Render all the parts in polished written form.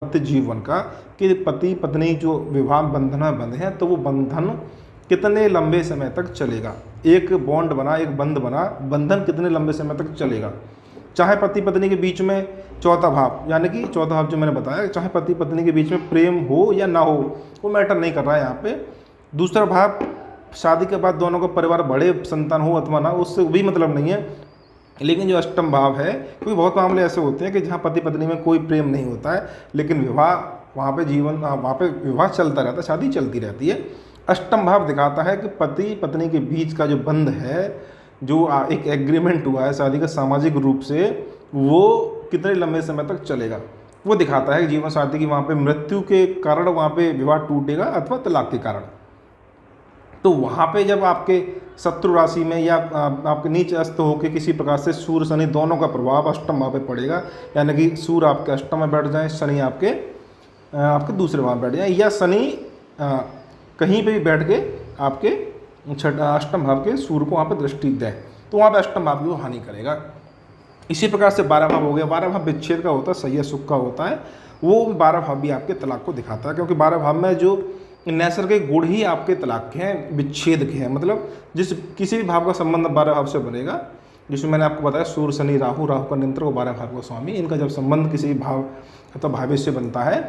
जीवन का कि पति पत्नी जो विवाह बंधन में बंधे हैं तो वो बंधन कितने लंबे समय तक चलेगा। एक बॉन्ड बना, एक बंध बना, बंधन कितने लंबे समय तक चलेगा। चाहे पति पत्नी के बीच में चौथा भाव, यानी कि चौथा भाव जो मैंने बताया, चाहे पति पत्नी के बीच में प्रेम हो या ना हो, वो मैटर नहीं कर रहा है यहाँ पे। दूसरा भाव, शादी के बाद दोनों का परिवार बढ़े, संतान हो अथवा ना, उससे भी मतलब नहीं है। लेकिन जो अष्टम भाव है, क्योंकि बहुत मामले ऐसे होते हैं कि जहाँ पति पत्नी में कोई प्रेम नहीं होता है, लेकिन विवाह वहाँ पे जीवन, वहाँ पे विवाह चलता रहता है, शादी चलती रहती है। अष्टम भाव दिखाता है कि पति पत्नी के बीच का जो बंध है, जो एक एग्रीमेंट हुआ है शादी का सामाजिक रूप से, वो कितने लंबे समय तक चलेगा। वो दिखाता है कि जीवन साथी की वहाँ पे मृत्यु के कारण वहाँ पे विवाह टूटेगा अथवा तलाक के कारण। तो वहाँ पे जब आपके शत्रु राशि में या आपके नीच अस्त होकर किसी प्रकार से सूर्य शनि दोनों का प्रभाव अष्टम भाव पे पड़ेगा, यानी कि सूर्य आपके अष्टम में बैठ जाए, शनि आपके दूसरे भाव में बैठ जाए, या शनि कहीं पे भी बैठ के आपके अष्टम भाव के सूर्य को वहाँ पे दृष्टि दें, तो वहाँ पे अष्टम भाव की वो हानि करेगा। इसी प्रकार से 12 भाव हो गया। 12 भाव विच्छेद का होता है, सही सुख का होता है। वो 12 भाव भी आपके तलाक को दिखाता है, क्योंकि 12 भाव में जो नैसर्गिक गुण ही आपके तलाक के हैं, विच्छेद के हैं। मतलब जिस किसी भी भाव का संबंध 12 भाव से बनेगा, जिसमें मैंने आपको बताया सूर्य शनि राहु, राहु का नियंत्रक को 12 भाव का स्वामी, इनका जब संबंध किसी भाव अथवा भावे से बनता है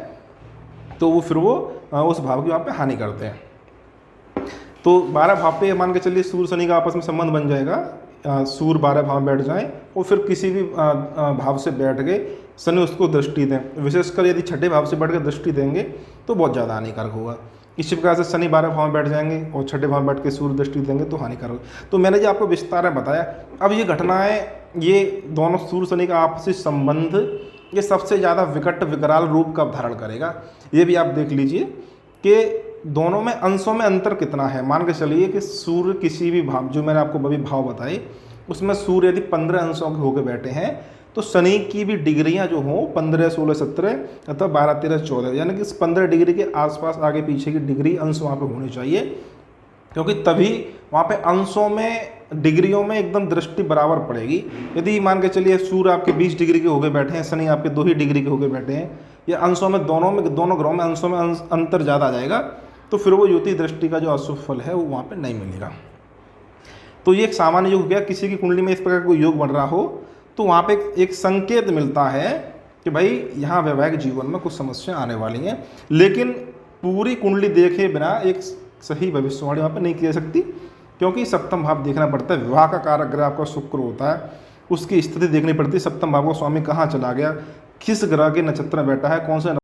तो वो फिर वो उस भाव की वहाँ पे हानि करते हैं। तो 12 भाव पे मान के चलिए सूर्य शनि का आपस में संबंध बन जाएगा, सूर्य 12 भाव में बैठ जाएं और फिर किसी भी भाव से बैठ गए, शनि उसको दृष्टि दें। विशेषकर यदि छठे भाव से बैठ कर दृष्टि देंगे तो बहुत ज़्यादा हानिकारक होगा। इसी प्रकार से शनि 12 भाव में बैठ जाएंगे और छठे भाव में बैठ के सूर्य दृष्टि देंगे तो हानिकारक होगा। तो मैंने जो आपको विस्तार में बताया, अब ये घटनाएं, ये दोनों सूर्य शनि का आपसी संबंध, ये सबसे ज़्यादा विकट विकराल रूप का धारण करेगा। ये भी आप देख लीजिए कि दोनों में अंशों में अंतर कितना है। मान के चलिए कि सूर्य किसी भी भाव, जो मैंने आपको अभी भाव बताए, उसमें सूर्य यदि 15 अंशों के होकर बैठे हैं, तो शनि की भी डिग्रियां जो हों 15, 16, 17 अथवा 12, 13, 14, यानी कि इस 15 डिग्री के आसपास आगे पीछे की डिग्री अंश वहाँ पे होने चाहिए, क्योंकि तभी वहाँ पे अंशों में, डिग्रियों में एकदम दृष्टि बराबर पड़ेगी। यदि मान के चलिए सूर्य आपके 20 डिग्री के होकर बैठे हैं, शनि आपके 2 ही डिग्री के होकर बैठे हैं, या अंशों में दोनों ग्रहों में अंशों में अंतर ज़्यादा आ जाएगा, तो फिर वो युति दृष्टि का जो अशुभ फल है वो वहाँ पे नहीं मिलेगा। तो ये एक सामान्य योग हो गया। किसी की कुंडली में इस प्रकार का कोई योग बन रहा हो तो वहाँ पे एक संकेत मिलता है कि भाई यहाँ वैवाहिक जीवन में कुछ समस्या आने वाली हैं। लेकिन पूरी कुंडली देखे बिना एक सही भविष्यवाणी वहाँ पे नहीं की जा सकती, क्योंकि सप्तम भाव देखना पड़ता है। विवाह का कारक ग्रह आपका शुक्र होता है, उसकी स्थिति देखनी पड़ती है। सप्तम भाव का स्वामी कहाँ चला गया, किस ग्रह के नक्षत्र में बैठा है, कौन से